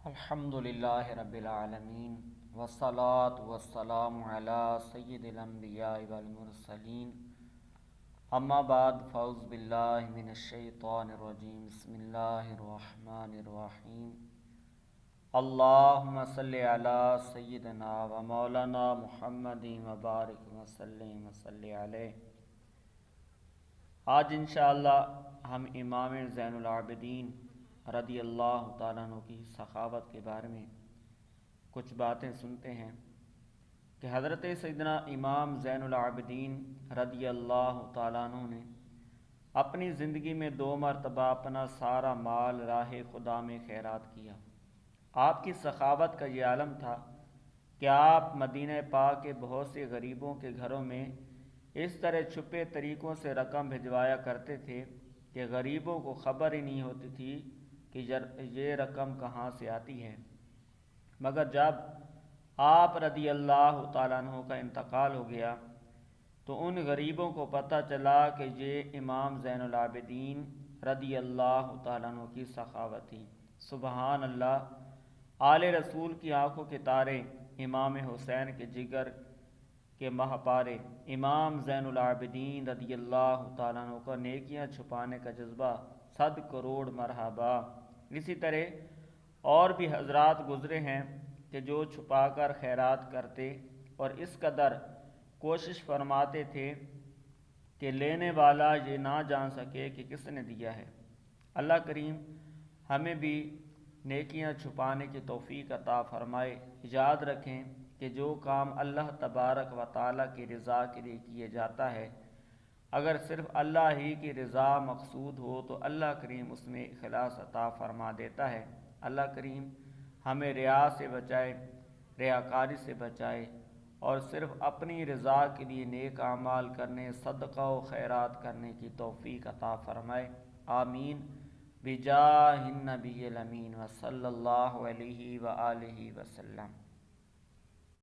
الحمدللہ رب العالمین والصلاة والسلام علی سید الانبیاء والمرسلین اما بعد فاعوذ باللہ من الشیطان الرجیم بسم اللہ الرحمن الرحیم اللہم صلی علی سیدنا و مولانا محمد وبارک وسلم وصلی علیہ۔ آج انشاءاللہ ہم امام زین العابدین رضی اللہ تعالیٰ عنہ کی سخاوت کے بارے میں کچھ باتیں سنتے ہیں کہ حضرت سیدنا امام زین العابدین رضی اللہ تعالیٰ عنہ نے اپنی زندگی میں 2 مرتبہ اپنا سارا مال راہ خدا میں خیرات کیا۔ آپ کی سخاوت کا یہ عالم تھا کہ آپ مدینہ پاک کے بہت سے غریبوں کے گھروں میں اس طرح چھپے طریقوں سے رقم بھجوایا کرتے تھے کہ غریبوں کو خبر ہی نہیں ہوتی تھی کہ یہ رقم کہاں سے آتی ہے، مگر جب آپ رضی اللہ تعالیٰ عنہ کا انتقال ہو گیا تو ان غریبوں کو پتہ چلا کہ یہ امام زین العابدین رضی اللہ تعالیٰ عنہ کی سخاوت تھی۔ سبحان اللہ، آل رسول کی آنکھوں کے تارے، امام حسین کے جگر کے مہپارے امام زین العابدین رضی اللہ تعالیٰ عنہ کا نیکیاں چھپانے کا جذبہ 100 کروڑ مرحبا۔ اسی طرح اور بھی حضرات گزرے ہیں کہ جو چھپا کر خیرات کرتے اور اس قدر کوشش فرماتے تھے کہ لینے والا یہ نہ جان سکے کہ کس نے دیا ہے۔ اللہ کریم ہمیں بھی نیکیاں چھپانے کی توفیق عطا فرمائے۔ یاد رکھیں کہ جو کام اللہ تبارک و تعالیٰ کی رضا کے لیے کیے جاتا ہے، اگر صرف اللہ ہی کی رضا مقصود ہو تو اللہ کریم اس میں اخلاص عطا فرما دیتا ہے۔ اللہ کریم ہمیں ریا سے بچائے، ریاکاری سے بچائے اور صرف اپنی رضا کے لیے نیک اعمال کرنے، صدقہ و خیرات کرنے کی توفیق عطا فرمائے۔ آمین بجاہ النبی الامین وصلی اللہ علیہ وآلہ وسلم۔